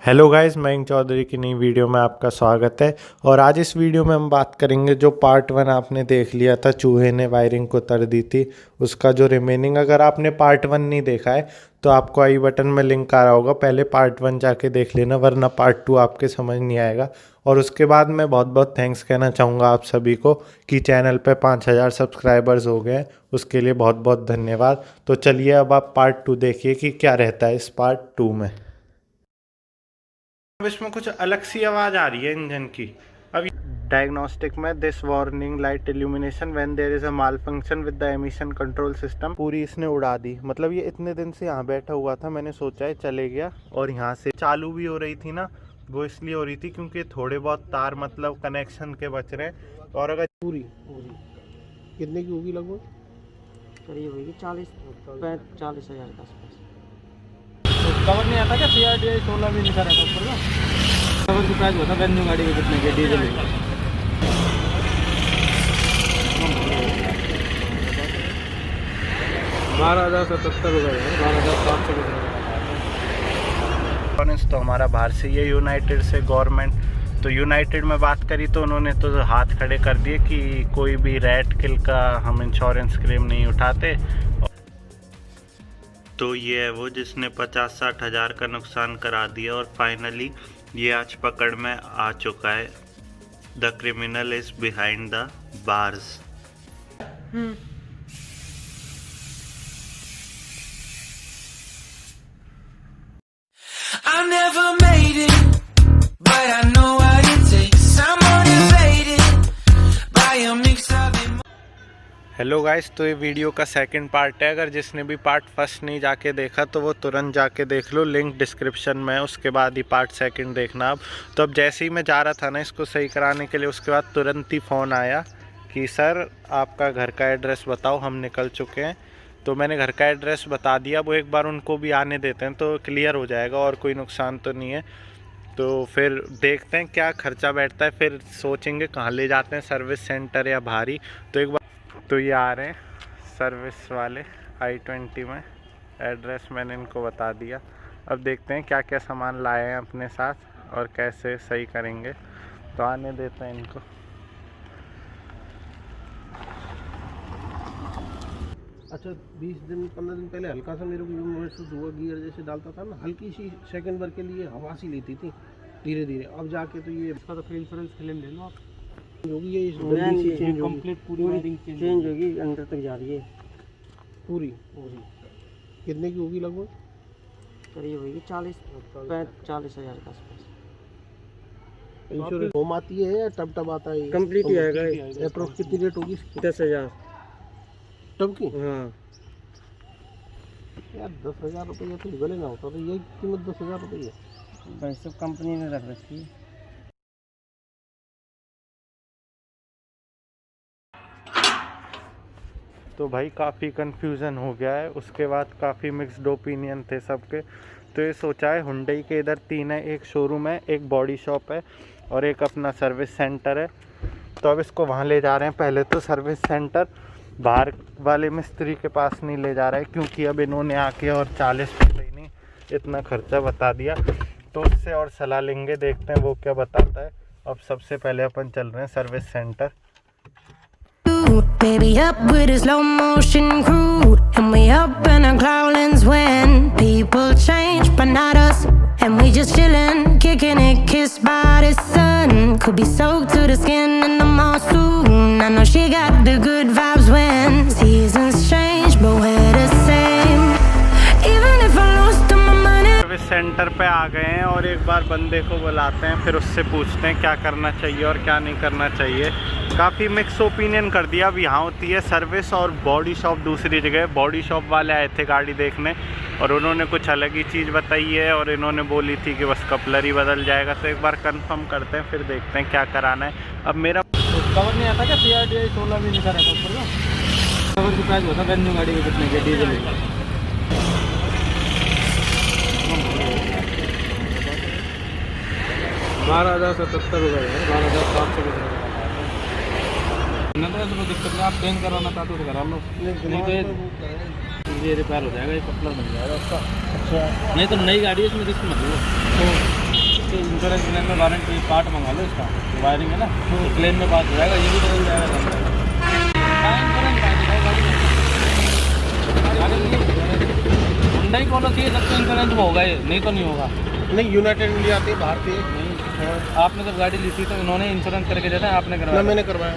Hello guys, Mayank Chaudhary की नई video में आपका स्वागत है। और आज इस वीडियो में हम बात करेंगे जो पार्ट 1 आपने देख लिया था, चूहे ने वायरिंग को तर दी थी, उसका जो रिमेनिंग। अगर आपने पार्ट 1 नहीं देखा है तो आपको आई बटन में लिंक आ रहा होगा, पहले पार्ट 1 जाके देख लेना, वरना पार्ट 2 आपके समझ नहीं आएगा। और उसके बाद मैं बहुत बहुत थैंक्स कहना चाहूँगा आप सभी को कि चैनल पे 5000 सब्सक्राइबर्स हो गए, उसके लिए बहुत बहुत धन्यवाद। तो चलिए अब आप पार्ट 2 देखिए कि क्या रहता है इस पार्ट 2 में। अब इसमें कुछ अलग सी आवाज़ आ रही है इंजन की। अब डायग्नोस्टिक में this warning light illumination when there is a malfunction with the emission control system, पूरी इसने उड़ा दी। मतलब ये इतने दिन से यहाँ बैठा हुआ था, मैंने सोचा है चले गया, और यहाँ से चालू भी हो रही थी ना, वो इसलिए हो रही थी क्योंकि थोड़े बहुत तार मतलब कनेक्शन के बच रहे हैं। और अगर पूरी कितने की होगी लगभग? करीब होगी 40-45,000 के आसपास। कवर नहीं आता क्या? CRDI 16 भी लिखा रहता ऊपर ना। कवर की प्राइस होता ब्रांड न्यू गाड़ी के कितने के डीजल? 12,077 रुपये, 12,700 तो हमारा बाहर से ये यूनाइटेड से गवर्नमेंट, तो यूनाइटेड में बात करी तो उन्होंने तो हाथ खड़े कर दिए कि कोई भी रैट किल का हम इंश्योरेंस क्लेम नहीं उठाते। तो ये है वो जिसने 50-60 हज़ार का नुकसान करा दिया, और फाइनली ये आज पकड़ में आ चुका है। The criminal is behind the bars. I never made it, but I know what it takes. I'm motivated by a mix of emotions. Hello guys, तो ये वीडियो का सेकंड पार्ट है। अगर जिसने भी पार्ट फर्स्ट नहीं जाके देखा तो वो तुरंत जाके देख लो, लिंक डिस्क्रिप्शन में है, उसके बाद ही पार्ट सेकंड देखना। अब तो अब जैसे ही मैं जा रहा था ना इसको सही कराने के लिए, उसके बाद तुरंत ही फ़ोन आया कि सर आपका घर का एड्रेस बताओ, हम निकल चुके हैं। तो मैंने घर का एड्रेस बता दिया। वो एक बार उनको भी आने देते हैं तो क्लियर हो जाएगा और कोई नुकसान तो नहीं है। तो फिर देखते हैं क्या खर्चा बैठता है, फिर सोचेंगे कहाँ ले जाते हैं, सर्विस सेंटर या भारी। तो एक बार तो ये आ रहे हैं सर्विस वाले I-20 में, एड्रेस मैंने इनको बता दिया। अब देखते हैं क्या क्या सामान लाए हैं अपने साथ और कैसे सही करेंगे। तो आने देते हैं इनको। अच्छा, 20-15 दिन पहले हल्का सा मेरे को यूं महसूस हुआ, गियर जैसे डालता था ना, हल्की सी सेकंड भर के लिए हवा सी लेती थी धीरे धीरे। अब जाके तो ये इसका तो इंश्योरेंस क्लेम ले लो आप। होगी, ये गंदी सी चेंज होगी, कंप्लीट पूरी वायरिंग चेंज होगी, अंदर तक जा रही है पूरी। कितने की होगी लगभग? करीब होगी 40-45,000 के आसपास। इंश्योरेंस होम आती है या टब टब आता है? कंप्लीट ही आएगा। अप्रोक्स कितनी रेट होगी 10,000 टब की? हाँ यार 10,000 रुपये तो निकले ना होता, तो ये कीमत 10,000 रुपये है। भाई सब कंपनी ने रख रखी है। तो भाई काफ़ी कन्फ्यूज़न हो गया है। उसके बाद काफ़ी मिक्स्ड ओपिनियन थे सबके। तो ये सोचा है हुंडई के इधर 3 है, एक शोरूम है, एक बॉडी शॉप है और एक अपना सर्विस सेंटर है। तो अब इसको वहाँ ले जा रहे हैं। पहले तो सर्विस सेंटर बाहर वाले मिस्त्री के पास नहीं ले जा रहा है, क्योंकि अब इन्होंने आके और 40 पैसे ही नहीं इतना खर्चा बता दिया। तो उससे और सलाह लेंगे, देखते हैं वो क्या बताता है। अब सबसे पहले अपन चल रहे हैं service centre. Baby up with a slow motion crew, and we up in our clouds when people change, but not us. And we just chillin', kicking it, kissed by the sun. Could be soaked to the skin in the mall soon. I know she got the good vibes when seasons change, but we're the same. Even if I lost my money. Service centre पे आ गए हैं और एक बार बंदे को बुलाते हैं, फिर उससे पूछते हैं क्या करना चाहिए और क्या नहीं करना चाहिए। काफ़ी मिक्स ओपिनियन कर दिया। अब यहाँ होती है सर्विस और बॉडी शॉप दूसरी जगह। बॉडी शॉप वाले आए थे गाड़ी देखने और उन्होंने कुछ अलग ही चीज़ बताई है, और इन्होंने बोली थी कि बस कपलर ही बदल जाएगा। तो एक बार कंफर्म करते हैं, फिर देखते हैं क्या कराना है। अब मेरा कवर नहीं आता क्या? CRDI 16 भी लिखा रहता ऊपर ना। कवर की प्राइस होता ब्रांड न्यू गाड़ी के कितने के डीजल? 12,077 रुपये, 12,700 रुपये। नहीं तो ऐसे कोई दिक्कत नहीं, आप चेंज करवाना चाहते हो तो करा लो, नहीं तो ये रिपेयर हो जाएगा, ये कपलर बन जाएगा उसका। अच्छा, नहीं तो नई गाड़ी है, इसमें रिस्क मत लो। इसके इंश्योरेंस क्लेम में वारंटी पार्ट मंगा लो इसका, वायरिंग है ना, तो क्लेम में बात हो जाएगा, ये भी बदल जाएगा। हुंडई पॉलिसी है, सबको इंश्योरेंस में होगा ये, नहीं तो नहीं होगा। नहीं, यूनाइटेड इंडिया आती है बाहर से। आपने जब गाड़ी ली थी तो इन्होंने इंश्योरेंस करके देना है, आपने करवाया? ना, मैंने करवाया।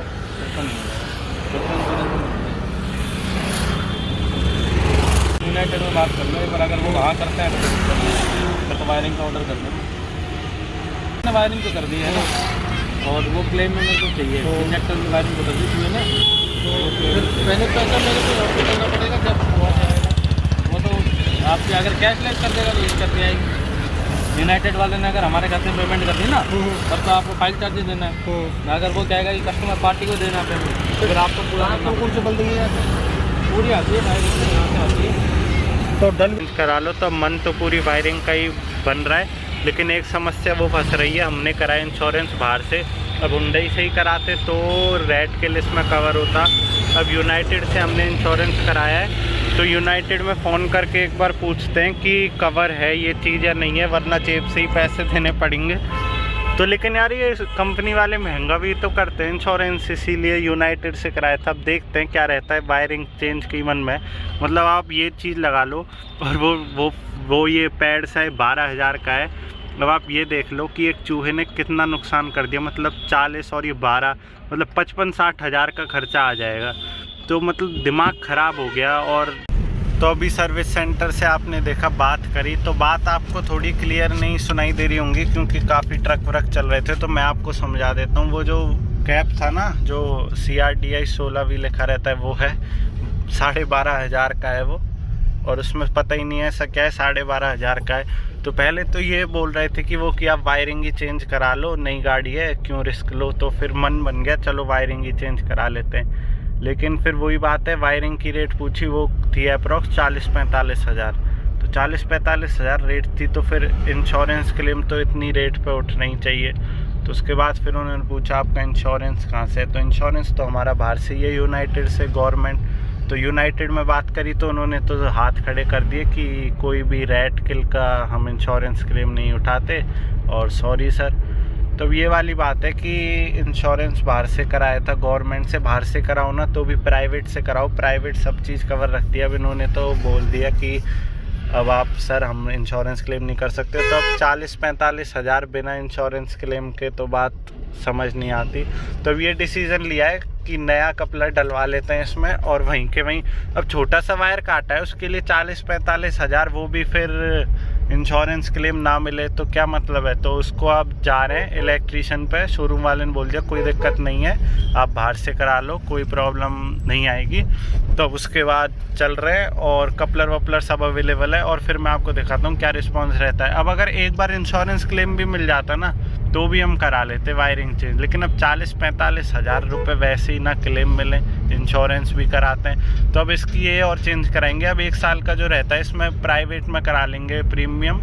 यूनाइटेड में बात कर लो एक बार, अगर वो वहाँ करते हैं तो वायरिंग का ऑर्डर कर देना। वायरिंग तो कर दी है ना, और वो क्लेम में मेरे को चाहिए, इंजेक्टर में वायरिंग बदल दी थी ना, तो मैंने पैसा मेरे को और करना पड़ेगा जब हुआ जाएगा। वो तो आपकी अगर कैशलेस कर देगा तो ये करती आएगी। यूनाइटेड वाले ने अगर हमारे खाते में पेमेंट कर दी ना, तब तो आपको फाइल चार्जेस देना है। अगर वो कहेगा कि कस्टमर पार्टी को देना पेमेंट, फिर आपको पूरा कौन से बल देंगे? पूरी आती है वायरिंग, यहाँ से आती है तो डन करा लो। तो मन तो पूरी वायरिंग का ही बन रहा है, लेकिन एक समस्या वो फंस रही है। हमने कराया इंश्योरेंस बाहर से, अब हुंडई से ही कराते तो रेड के लिस्ट में कवर होता। अब यूनाइटेड से हमने इंश्योरेंस कराया है, तो यूनाइटेड में फ़ोन करके एक बार पूछते हैं कि कवर है ये चीज़ या नहीं है, वरना जेब से ही पैसे देने पड़ेंगे। तो लेकिन यार ये कंपनी वाले महंगा भी तो करते हैं इंश्योरेंस, इसीलिए यूनाइटेड से कराया था। अब देखते हैं क्या रहता है वायरिंग चेंज की मन में। मतलब आप ये चीज़ लगा लो, और वो ये पैड्स है 12,000 का है। अब आप ये देख लो कि एक चूहे ने कितना नुकसान कर दिया, मतलब 40 और ये 12, मतलब 55-60 हज़ार का खर्चा आ जाएगा। तो मतलब दिमाग ख़राब हो गया। और तो अभी सर्विस सेंटर से आपने देखा बात करी, तो बात आपको थोड़ी क्लियर नहीं सुनाई दे रही होंगी क्योंकि काफ़ी ट्रक व्रक चल रहे थे। तो मैं आपको समझा देता हूँ। वो जो कैप था ना, जो CRDI 16V लिखा रहता है, वो है 12,500 का है वो, और उसमें पता ही नहीं है ऐसा क्या है 12,500 का है। तो पहले तो ये बोल रहे थे कि वो कि आप वायरिंग ही चेंज करा लो, नई गाड़ी है क्यों रिस्क लो। तो फिर मन बन गया चलो वायरिंग ही चेंज करा लेते हैं। लेकिन फिर वही बात है, वायरिंग की रेट पूछी, वो थी अप्रॉक्स 40-45 हज़ार। तो 40-45 हज़ार रेट थी, तो फिर इंश्योरेंस क्लेम तो इतनी रेट पे उठना ही चाहिए। तो उसके बाद फिर उन्होंने पूछा आपका इंश्योरेंस कहाँ से है, तो इंश्योरेंस तो हमारा बाहर से ये यूनाइटेड से गवर्नमेंट। तो यूनाइटेड में बात करी तो उन्होंने तो हाथ खड़े कर दिए कि कोई भी रैट किल का हम इंश्योरेंस क्लेम नहीं उठाते, और सॉरी सर। तो ये वाली बात है कि इंश्योरेंस बाहर से कराया था, गवर्नमेंट से बाहर से कराओ ना, तो भी प्राइवेट से कराओ, प्राइवेट सब चीज़ कवर रखती है। अब इन्होंने तो बोल दिया कि अब आप सर हम इंश्योरेंस क्लेम नहीं कर सकते। तो अब 40-45 हज़ार बिना इंश्योरेंस क्लेम के तो बात समझ नहीं आती। तो अब ये डिसीज़न लिया है कि नया कपलर डलवा लेते हैं इसमें, और वहीं के वहीं अब छोटा सा वायर काटा है उसके लिए 40-45 हज़ार, वो भी फिर इंश्योरेंस क्लेम ना मिले तो क्या मतलब है। तो उसको आप जा रहे हैं इलेक्ट्रीशियन पे, शोरूम वाले ने बोल दिया कोई दिक्कत नहीं है, आप बाहर से करा लो, कोई प्रॉब्लम नहीं आएगी। तो अब उसके बाद चल रहे हैं, और कपलर वपलर सब अवेलेबल है। और फिर मैं आपको दिखाता हूँ क्या रिस्पॉन्स रहता है। अब अगर एक बार इंश्योरेंस क्लेम भी मिल जाता ना, तो भी हम करा लेते वायरिंग चेंज। लेकिन अब 40-45 हज़ार रुपये वैसे ही ना क्लेम मिले, इंश्योरेंस भी कराते हैं। तो अब इसकी ये और चेंज कराएंगे। अब 1 साल का जो रहता है इसमें प्राइवेट में करा लेंगे प्रीमियम।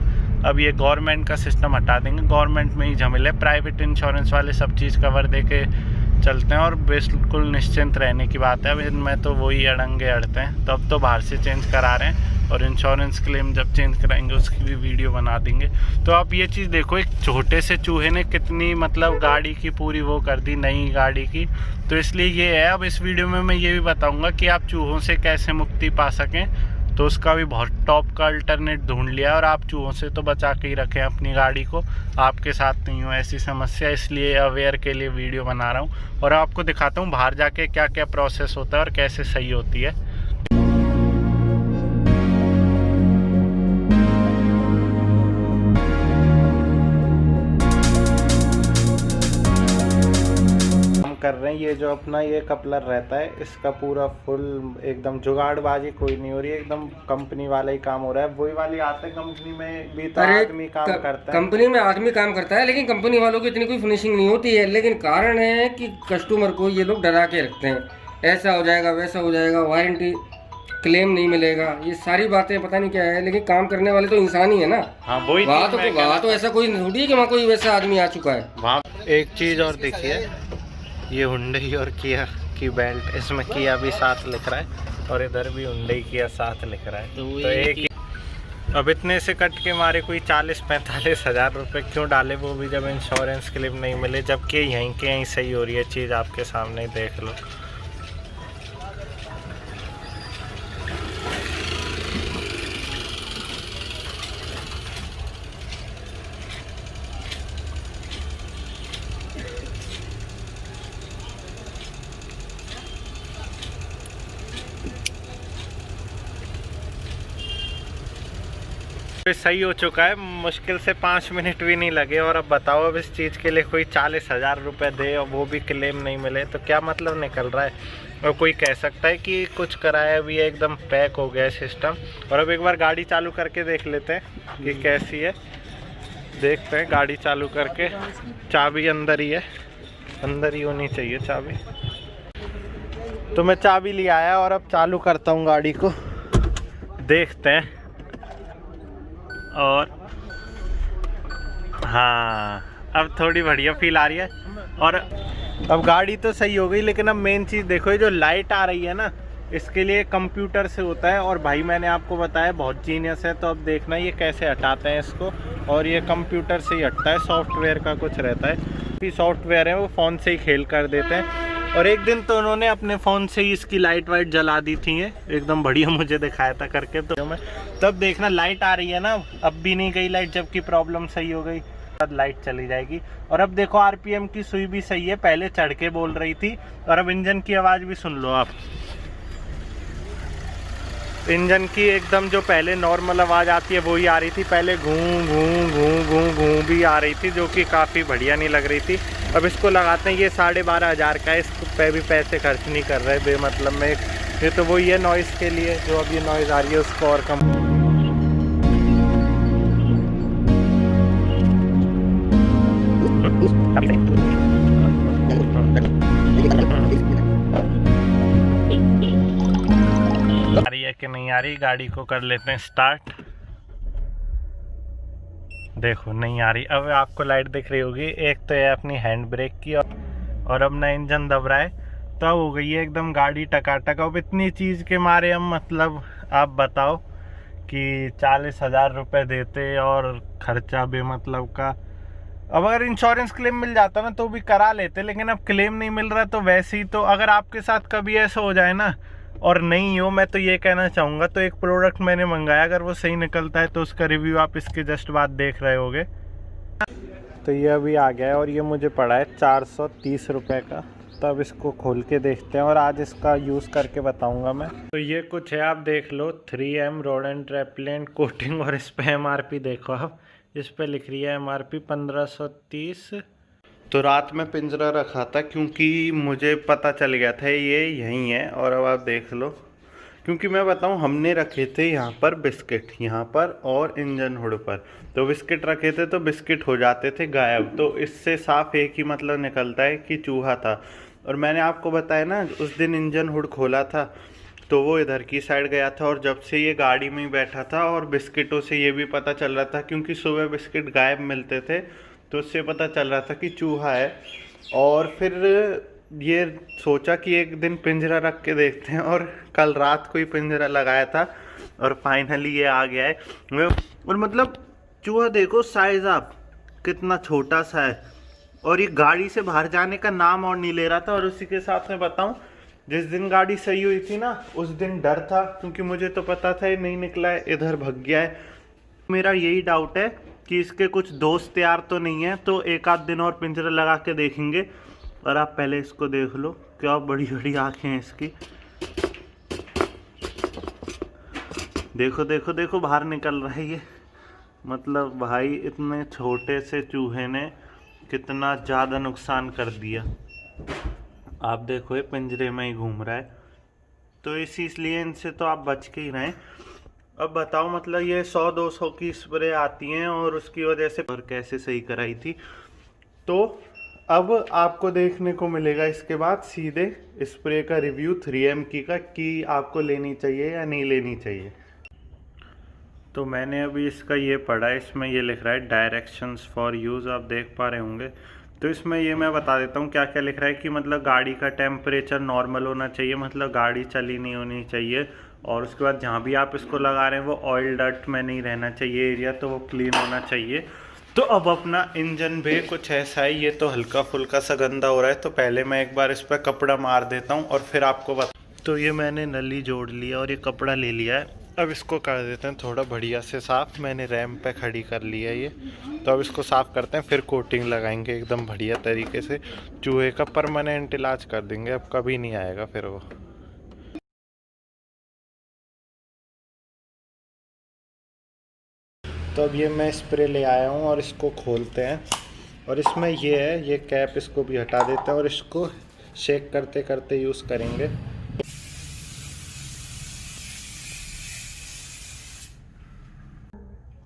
अब ये गवर्नमेंट का सिस्टम हटा देंगे, गवर्नमेंट में ही झमेले, प्राइवेट इंश्योरेंस वाले सब चीज़ कवर दे के चलते हैं, और बिल्कुल निश्चिंत रहने की बात है। अब इनमें तो वही अड़ंगे अड़ते हैं। तो अब तो बाहर से चेंज करा रहे हैं, और इंश्योरेंस क्लेम जब चेंज कराएंगे उसकी भी वीडियो बना देंगे। तो आप ये चीज़ देखो, एक छोटे से चूहे ने कितनी मतलब गाड़ी की पूरी वो कर दी, नई गाड़ी की। तो इसलिए ये है, अब इस वीडियो में मैं ये भी बताऊंगा कि आप चूहों से कैसे मुक्ति पा सकें। तो उसका भी बहुत टॉप का अल्टरनेट ढूंढ लिया, और आप चूहों से तो बचा के ही रखें अपनी गाड़ी को, आपके साथ नहीं हो ऐसी समस्या। इसलिए अवेयर के लिए वीडियो बना रहा हूँ, और आपको दिखाता हूँ बाहर जाके क्या क्या प्रोसेस होता है और कैसे सही होती है। कर रहे हैं ये जो अपना ये कपलर रहता है, इसका पूरा फुल एकदम जुगाड़बाजी कोई नहीं हो रही है, एकदम कंपनी वाला ही काम हो रहा है। वही वाली आते हैं कंपनी में भी तो आदमी काम करता है, कंपनी में आदमी काम करता है, लेकिन कंपनी वालों की इतनी कोई फिनिशिंग नहीं होती है। लेकिन कारण है कि कस्टमर को ये लोग डरा के रखते हैं, ऐसा हो जाएगा वैसा हो जाएगा, वारंटी क्लेम नहीं मिलेगा, ये सारी बातें पता नहीं क्या है। लेकिन काम करने वाले तो इंसान ही है ना। हाँ, वही वहाँ तो ऐसा कोई थोड़ी है कि वहाँ कोई वैसा आदमी आ चुका है। वहाँ एक चीज़ और देखिए, ये हुंडई और किया की बेल्ट, इसमें किया भी साथ लिख रहा है, और इधर भी हुंडई किया साथ लिख रहा है। तो एक अब इतने से कट के मारे कोई 40-45 हज़ार रुपये क्यों डाले, वो भी जब इंश्योरेंस क्लेम नहीं मिले, जबकि यहीं के यहीं सही हो रही है चीज़, आपके सामने ही देख लो। सही हो चुका है, मुश्किल से 5 मिनट भी नहीं लगे। और अब बताओ, अब इस चीज़ के लिए कोई 40,000 रुपये दे और वो भी क्लेम नहीं मिले तो क्या मतलब निकल रहा है। और कोई कह सकता है कि कुछ कराया भी है, एकदम पैक हो गया है सिस्टम। और अब एक बार गाड़ी चालू करके देख लेते हैं कि कैसी है, देखते हैं गाड़ी चालू करके। चाबी अंदर ही है, अंदर ही होनी चाहिए चाबी। तो मैं चाबी ले आया और अब चालू करता हूँ गाड़ी को, देखते हैं। और हाँ, अब थोड़ी बढ़िया फील आ रही है। और अब गाड़ी तो सही हो गई, लेकिन अब मेन चीज़ देखो, ये जो लाइट आ रही है ना, इसके लिए कंप्यूटर से होता है। और भाई मैंने आपको बताया बहुत जीनियस है, तो अब देखना ये कैसे हटाते हैं इसको। और ये कंप्यूटर से ही हटता है, सॉफ्टवेयर का कुछ रहता है कि सॉफ्टवेयर है वो फ़ोन से ही खेल कर देते हैं। और एक दिन तो उन्होंने अपने फ़ोन से ही इसकी लाइट वाइट जला दी थी, ये एकदम बढ़िया मुझे दिखाया था करके। तो मैं तब देखना लाइट आ रही है ना, अब भी नहीं गई लाइट, जबकि प्रॉब्लम सही हो गई, बाद लाइट चली जाएगी। और अब देखो आरपीएम की सुई भी सही है, पहले चढ़ के बोल रही थी। और अब इंजन की आवाज़ भी सुन लो आप, इंजन की एकदम जो पहले नॉर्मल आवाज़ आती है वही आ रही थी, पहले घूं घूं घूं घूं घूं भी आ रही थी, जो कि काफ़ी बढ़िया नहीं लग रही थी। अब इसको लगाते हैं, ये 12,500 का है, इस पे भी पैसे खर्च नहीं कर रहे बेमतलब में। ये तो वही है नॉइज़ के लिए, जो अब ये नॉइज़ आ रही है उसको और कम। आ रही है कि नहीं आ रही, गाड़ी को कर लेते हैं स्टार्ट। देखो नहीं आ रही। अब आपको लाइट दिख रही होगी, एक तो है अपनी हैंड ब्रेक की, और अब ना इंजन दब रहा है, तो हो गई है एकदम गाड़ी टकाटक। अब इतनी चीज़ के मारे हम, मतलब आप बताओ कि 40,000 रुपये देते और खर्चा बेमतलब का। अब अगर इंश्योरेंस क्लेम मिल जाता ना तो भी करा लेते, लेकिन अब क्लेम नहीं मिल रहा तो वैसे ही। तो अगर आपके साथ कभी ऐसा हो जाए ना और नहीं हो, मैं तो ये कहना चाहूँगा, तो एक प्रोडक्ट मैंने मंगाया, अगर वो सही निकलता है तो उसका रिव्यू आप इसके जस्ट बाद देख रहे होगे। तो ये अभी आ गया है और ये मुझे पड़ा है 430 रुपये का। तो अब इसको खोल के देखते हैं और आज इसका यूज़ करके बताऊंगा मैं। तो ये कुछ है, आप देख लो, 3M रोडेंट रेपेलेंट कोटिंग। और इस पर MRP देखो आप, इस पर लिख रही है MRP 1530। तो रात में पिंजरा रखा था क्योंकि मुझे पता चल गया था ये यहीं है। और अब आप देख लो, क्योंकि मैं बताऊं, हमने रखे थे यहाँ पर बिस्किट, यहाँ पर और इंजन हुड पर। तो बिस्किट रखे थे तो बिस्किट हो जाते थे गायब। तो इससे साफ एक ही मतलब निकलता है कि चूहा था। और मैंने आपको बताया ना, उस दिन इंजन हुड खोला था तो वो इधर की साइड गया था, और जब से ये गाड़ी में ही बैठा था। और बिस्किटों से ये भी पता चल रहा था, क्योंकि सुबह बिस्किट गायब मिलते थे, तो उससे पता चल रहा था कि चूहा है। और फिर ये सोचा कि एक दिन पिंजरा रख के देखते हैं, और कल रात को ही पिंजरा लगाया था और फाइनली ये आ गया है। और मतलब चूहा देखो साइज आप कितना छोटा सा है, और ये गाड़ी से बाहर जाने का नाम और नहीं ले रहा था। और उसी के साथ में बताऊं, जिस दिन गाड़ी सही हुई थी ना, उस दिन डर था, क्योंकि मुझे तो पता था ये नहीं निकला है, इधर भाग गया है। मेरा यही डाउट है कि इसके कुछ दोस्त यार तो नहीं है। तो एक आध दिन और पिंजरा लगा के देखेंगे। और आप पहले इसको देख लो, क्या बड़ी बड़ी आँखें हैं इसकी। देखो देखो देखो, बाहर निकल रहा है ये। मतलब भाई, इतने छोटे से चूहे ने कितना ज़्यादा नुकसान कर दिया। आप देखो, ये पिंजरे में ही घूम रहा है। तो इसलिए इनसे तो आप बच के ही रहें। अब बताओ, मतलब ये 100-200 की स्प्रे आती हैं और उसकी वजह से और कैसे सही कराई थी। तो अब आपको देखने को मिलेगा इसके बाद सीधे स्प्रे का रिव्यू 3M की का, कि आपको लेनी चाहिए या नहीं लेनी चाहिए। तो मैंने अभी इसका ये पढ़ा है, इसमें ये लिख रहा है डायरेक्शंस फॉर यूज़, आप देख पा रहे होंगे। तो इसमें ये मैं बता देता हूँ क्या क्या लिख रहा है, कि मतलब गाड़ी का टेम्परेचर नॉर्मल होना चाहिए, मतलब गाड़ी चली नहीं होनी चाहिए, और उसके बाद जहाँ भी आप इसको लगा रहे हैं वो ऑयल डर्ट में नहीं रहना चाहिए एरिया, तो वो क्लीन होना चाहिए। तो अब अपना इंजन भी कुछ ऐसा है, ये तो हल्का फुल्का सा गंदा हो रहा है, तो पहले मैं एक बार इस पर कपड़ा मार देता हूँ और फिर आपको बता। तो ये मैंने नली जोड़ लिया और ये कपड़ा ले लिया है, अब इसको कर देते हैं थोड़ा बढ़िया से साफ़। मैंने रैम पे खड़ी कर लिया है ये, तो अब इसको साफ़ करते हैं, फिर कोटिंग लगाएंगे एकदम बढ़िया तरीके से। चूहे का परमानेंट इलाज कर देंगे, अब कभी नहीं आएगा फिर वो। तो अब ये मैं स्प्रे ले आया हूँ और इसको खोलते हैं, और इसमें ये है, ये कैप इसको भी हटा देते हैं और इसको शेक करते करते यूज़ करेंगे।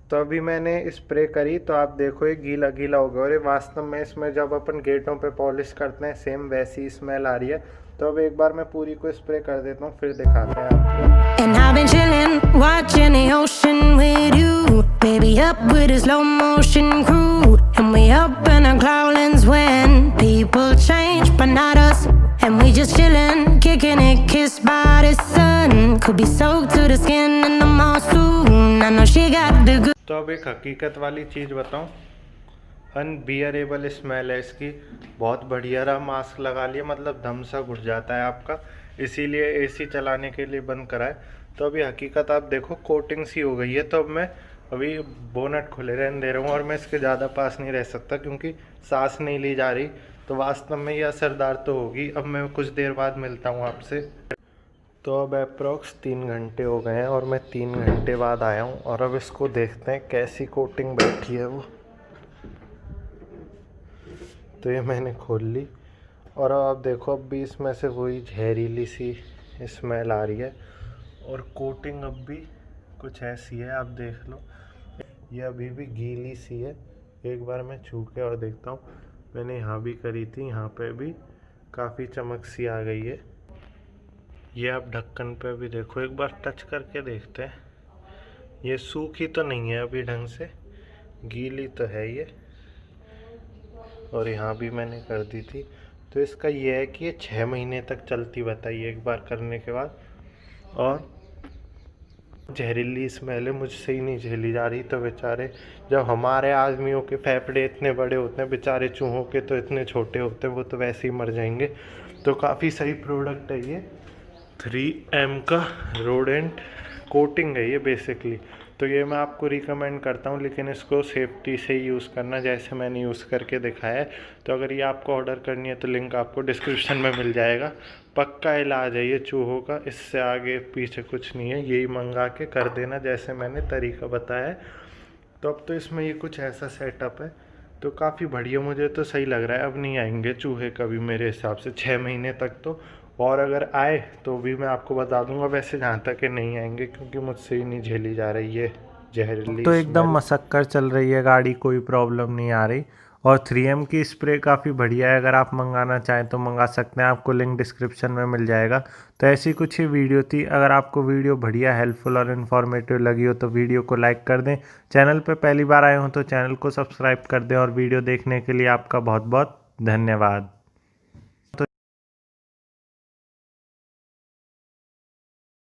तो अभी मैंने स्प्रे करी तो आप देखो ये गीला गीला हो गया, और ये वास्तव में इसमें जब अपन गेटों पे पॉलिश करते हैं सेम वैसी स्मेल आ रही है। तो अब एक बार मैं पूरी को स्प्रे कर देता हूँ, फिर दिखाते हैं आपको। And I've been chilling, watching the ocean with you, baby, up with a slow motion crew, and we up in our cloudlands when people change, but not us, and we just chilling, kicking it, kissed by the sun, could be soaked to the skin in the monsoon, I know she got the good. तो अब एक हकीकत वाली चीज़ बताऊं, unbearable smell है इसकी, बहुत बढ़िया रहा। मास्क लगा लिया मतलब दम सा घुट जाता है आपका, इसीलिए एसी चलाने के लिए बंद करा है। तो अभी हकीकत आप देखो कोटिंग सी हो गई है। तो अब मैं अभी बोनट खुले रहने दे रहा हूँ, और मैं इसके ज़्यादा पास नहीं रह सकता क्योंकि सांस नहीं ली जा रही, तो वास्तव में ये असरदार तो होगी। अब मैं कुछ देर बाद मिलता हूँ आपसे। तो अब अप्रॉक्स 3 घंटे हो गए हैं और मैं 3 घंटे बाद आया हूँ, और अब इसको देखते हैं कैसी कोटिंग बैठी है वो। तो ये मैंने खोल ली, और अब आप देखो अब भी इसमें से वही जहरीली सी स्मेल आ रही है, और कोटिंग अब भी कुछ ऐसी है, आप देख लो ये अभी भी गीली सी है। एक बार मैं छू के और देखता हूँ, मैंने यहाँ भी करी थी, यहाँ पे भी काफ़ी चमक सी आ गई है। ये आप ढक्कन पे भी देखो, एक बार टच करके देखते हैं, ये सूखी तो नहीं है अभी ढंग से, गीली तो है ये, और यहाँ भी मैंने कर दी थी। तो इसका ये है कि ये 6 महीने तक चलती, बताइए एक बार करने के बाद। और जहरीली स्मेल है, मुझसे ही नहीं झेली जा रही। तो बेचारे, जब हमारे आदमियों के फेफड़े इतने बड़े होते हैं, बेचारे चूहों के तो इतने छोटे होते हैं, वो तो वैसे ही मर जाएंगे। तो काफ़ी सही प्रोडक्ट है ये, 3M का रोडेंट कोटिंग है ये बेसिकली। तो ये मैं आपको रिकमेंड करता हूँ, लेकिन इसको सेफ्टी से ही यूज़ करना, जैसे मैंने यूज़ करके दिखाया है। तो अगर ये आपको ऑर्डर करनी है तो लिंक आपको डिस्क्रिप्शन में मिल जाएगा। पक्का इलाज है ये चूहों का, इससे आगे पीछे कुछ नहीं है, यही मंगा के कर देना जैसे मैंने तरीका बताया है। तो अब तो इसमें ये कुछ ऐसा सेटअप है, तो काफ़ी बढ़िया, मुझे तो सही लग रहा है। अब नहीं आएंगे चूहे कभी मेरे हिसाब से 6 महीने तक तो, और अगर आए तो भी मैं आपको बता दूंगा। वैसे जहाँ तक कि नहीं आएंगे क्योंकि मुझसे ही नहीं झेली जा रही है जहरीली। तो एकदम मसक्कर चल रही है गाड़ी, कोई प्रॉब्लम नहीं आ रही। और 3M की स्प्रे काफ़ी बढ़िया है, अगर आप मंगाना चाहें तो मंगा सकते हैं, आपको लिंक डिस्क्रिप्शन में मिल जाएगा। तो ऐसी कुछ ही वीडियो थी। अगर आपको वीडियो बढ़िया, हेल्पफुल और इन्फॉर्मेटिव लगी हो तो वीडियो को लाइक कर दें। चैनल पर पहली बार आए हो तो चैनल को सब्सक्राइब कर दें, और वीडियो देखने के लिए आपका बहुत बहुत धन्यवाद।